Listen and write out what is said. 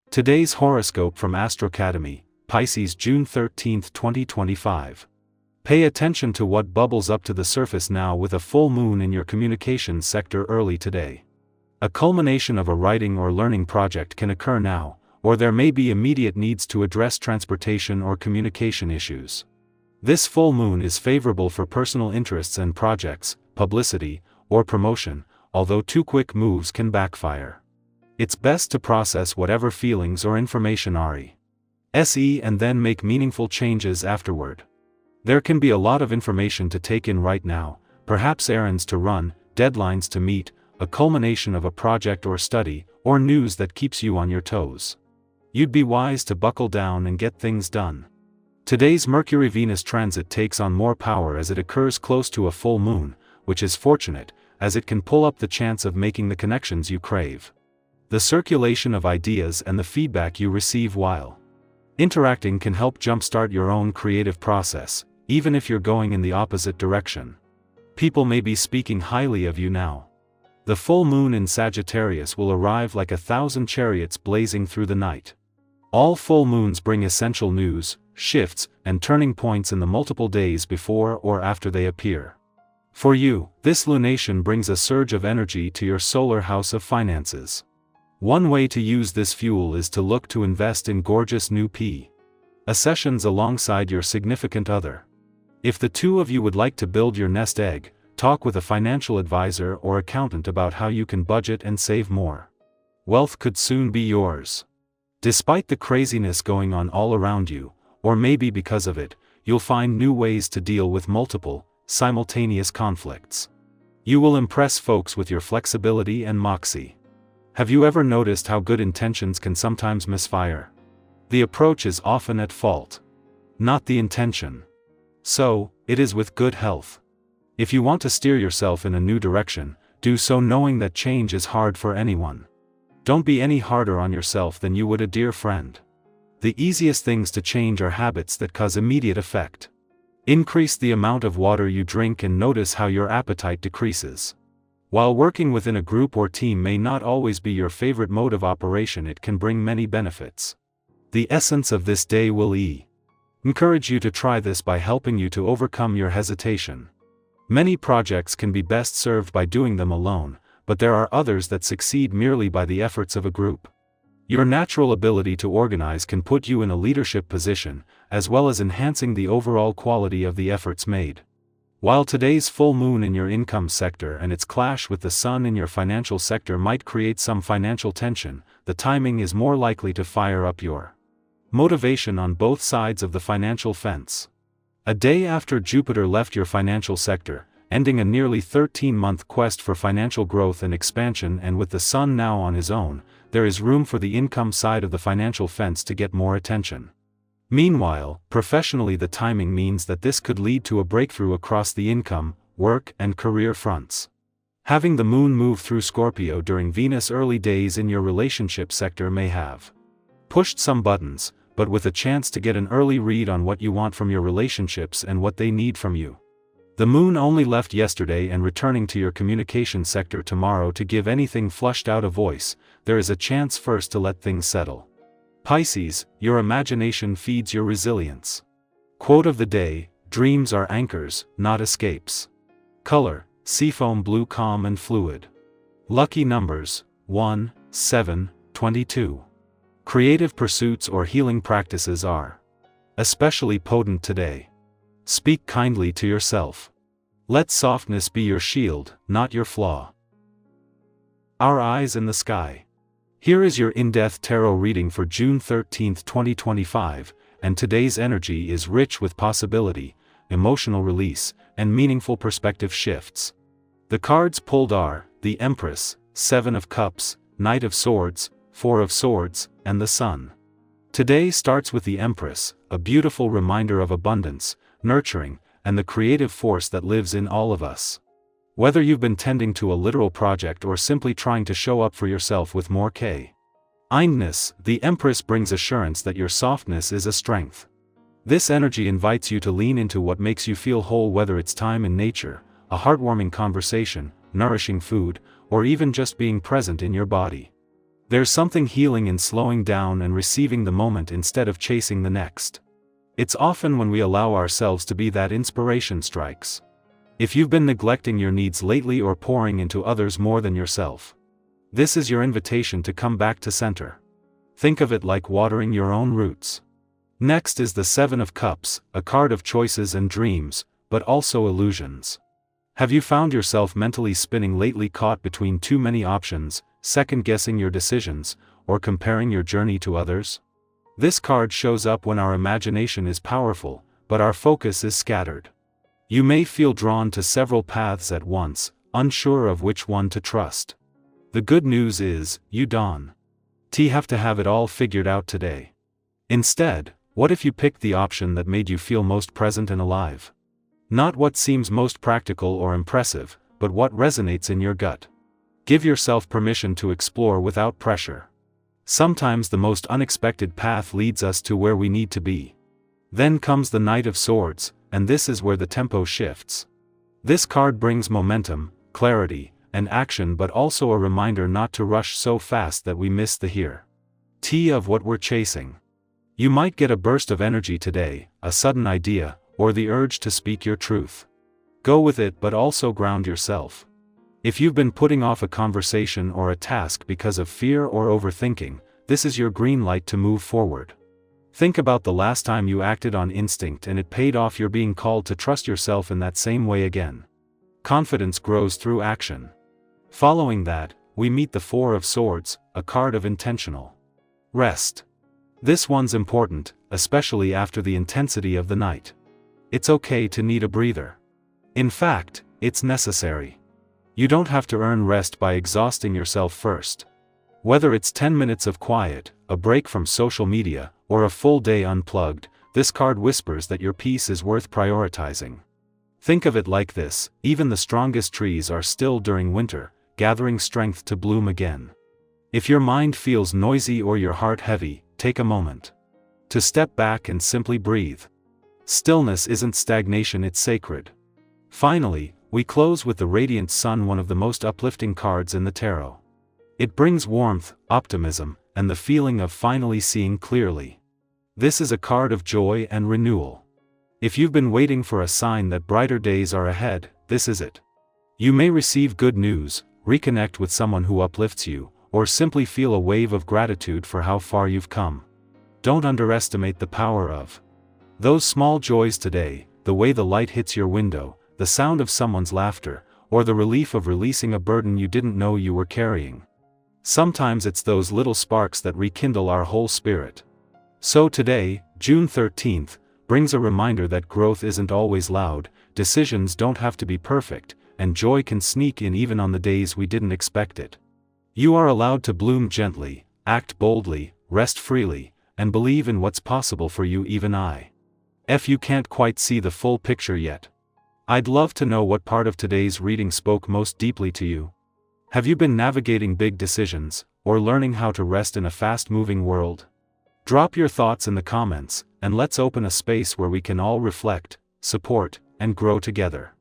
Today's horoscope from Astrocademy, Pisces, June 13, 2025. Pay attention to what bubbles up to the surface now with a full moon in your communications sector early today. A culmination of a writing or learning project can occur now, or there may be immediate needs to address transportation or communication issues. This full moon is favorable for personal interests and projects, publicity, or promotion, although too quick moves can backfire. It's best to process whatever feelings or information are and then make meaningful changes afterward. There can be a lot of information to take in right now, perhaps errands to run, deadlines to meet, a culmination of a project or study, or news that keeps you on your toes. You'd be wise to buckle down and get things done. Today's Mercury-Venus transit takes on more power as it occurs close to a full moon, which is fortunate, as it can pull up the chance of making the connections you crave. The circulation of ideas and the feedback you receive while interacting can help jumpstart your own creative process, even if you're going in the opposite direction. People may be speaking highly of you now. The full moon in Sagittarius will arrive like 1,000 chariots blazing through the night. All full moons bring essential news, shifts, and turning points in the multiple days before or after they appear. For you, this lunation brings a surge of energy to your solar house of finances. One way to use this fuel is to look to invest in gorgeous new possessions alongside your significant other. If the two of you would like to build your nest egg, talk with a financial advisor or accountant about how you can budget and save more. Wealth could soon be yours. Despite the craziness going on all around you, or maybe because of it, you'll find new ways to deal with multiple, simultaneous conflicts. You will impress folks with your flexibility and moxie. Have you ever noticed how good intentions can sometimes misfire? The approach is often at fault, not the intention. So, it is with good health. If you want to steer yourself in a new direction, do so knowing that change is hard for anyone. Don't be any harder on yourself than you would a dear friend. The easiest things to change are habits that cause immediate effect. Increase the amount of water you drink and notice how your appetite decreases. While working within a group or team may not always be your favorite mode of operation, it can bring many benefits. The essence of this day will encourage you to try this by helping you to overcome your hesitation. Many projects can be best served by doing them alone, but there are others that succeed merely by the efforts of a group. Your natural ability to organize can put you in a leadership position, as well as enhancing the overall quality of the efforts made. While today's full moon in your income sector and its clash with the sun in your financial sector might create some financial tension, the timing is more likely to fire up your motivation on both sides of the financial fence. A day after Jupiter left your financial sector, ending a nearly 13-month quest for financial growth and expansion, and with the sun now on his own, there is room for the income side of the financial fence to get more attention. Meanwhile, professionally, the timing means that this could lead to a breakthrough across the income, work, and career fronts. Having the moon move through Scorpio during Venus' early days in your relationship sector may have pushed some buttons, but with a chance to get an early read on what you want from your relationships and what they need from you. The moon only left yesterday and returning to your communication sector tomorrow to give anything flushed out a voice. There is a chance first to let things settle. Pisces, your imagination feeds your resilience. Quote of the day: dreams are anchors, not escapes. Color: seafoam blue, calm and fluid. Lucky numbers: 1, 7, 22. Creative pursuits or healing practices are especially potent today. Speak kindly to yourself. Let softness be your shield, not your flaw. Our eyes in the sky. Here is your in-depth tarot reading for June 13, 2025, and today's energy is rich with possibility, emotional release, and meaningful perspective shifts. The cards pulled are the Empress, 7 of Cups, Knight of Swords, 4 of Swords, and the Sun. Today starts with the Empress, a beautiful reminder of abundance, nurturing, and the creative force that lives in all of us. Whether you've been tending to a literal project or simply trying to show up for yourself with more kindness, the Empress brings assurance that your softness is a strength. This energy invites you to lean into what makes you feel whole, whether it's time in nature, a heartwarming conversation, nourishing food, or even just being present in your body. There's something healing in slowing down and receiving the moment instead of chasing the next. It's often when we allow ourselves to be that inspiration strikes. If you've been neglecting your needs lately or pouring into others more than yourself, this is your invitation to come back to center. Think of it like watering your own roots. Next is the Seven of Cups, a card of choices and dreams, but also illusions. Have you found yourself mentally spinning lately, caught between too many options, second-guessing your decisions, or comparing your journey to others? This card shows up when our imagination is powerful, but our focus is scattered. You may feel drawn to several paths at once, unsure of which one to trust. The good news is, you don't have to have it all figured out today. Instead, what if you picked the option that made you feel most present and alive? Not what seems most practical or impressive, but what resonates in your gut. Give yourself permission to explore without pressure. Sometimes the most unexpected path leads us to where we need to be. Then comes the Knight of Swords, and this is where the tempo shifts. This card brings momentum, clarity, and action, but also a reminder not to rush so fast that we miss the here of what we're chasing. You might get a burst of energy today, a sudden idea, or the urge to speak your truth. Go with it, but also ground yourself. If you've been putting off a conversation or a task because of fear or overthinking, this is your green light to move forward. Think about the last time you acted on instinct and it paid off. You're being called to trust yourself in that same way again. Confidence grows through action. Following that, we meet the Four of Swords, a card of intentional rest. This one's important, especially after the intensity of the night. It's okay to need a breather. In fact, it's necessary. You don't have to earn rest by exhausting yourself first. Whether it's 10 minutes of quiet, a break from social media, or a full day unplugged, this card whispers that your peace is worth prioritizing. Think of it like this: even the strongest trees are still during winter, gathering strength to bloom again. If your mind feels noisy or your heart heavy, take a moment to step back and simply breathe. Stillness isn't stagnation, it's sacred. Finally, we close with the Radiant Sun, one of the most uplifting cards in the tarot. It brings warmth, optimism, and the feeling of finally seeing clearly. This is a card of joy and renewal. If you've been waiting for a sign that brighter days are ahead, this is it. You may receive good news, reconnect with someone who uplifts you, or simply feel a wave of gratitude for how far you've come. Don't underestimate the power of those small joys today, the way the light hits your window, the sound of someone's laughter, or the relief of releasing a burden you didn't know you were carrying. Sometimes it's those little sparks that rekindle our whole spirit. So today, June 13th, brings a reminder that growth isn't always loud, decisions don't have to be perfect, and joy can sneak in even on the days we didn't expect it. You are allowed to bloom gently, act boldly, rest freely, and believe in what's possible for you. Even if you can't quite see the full picture yet, I'd love to know what part of today's reading spoke most deeply to you. Have you been navigating big decisions, or learning how to rest in a fast-moving world? Drop your thoughts in the comments, and let's open a space where we can all reflect, support, and grow together.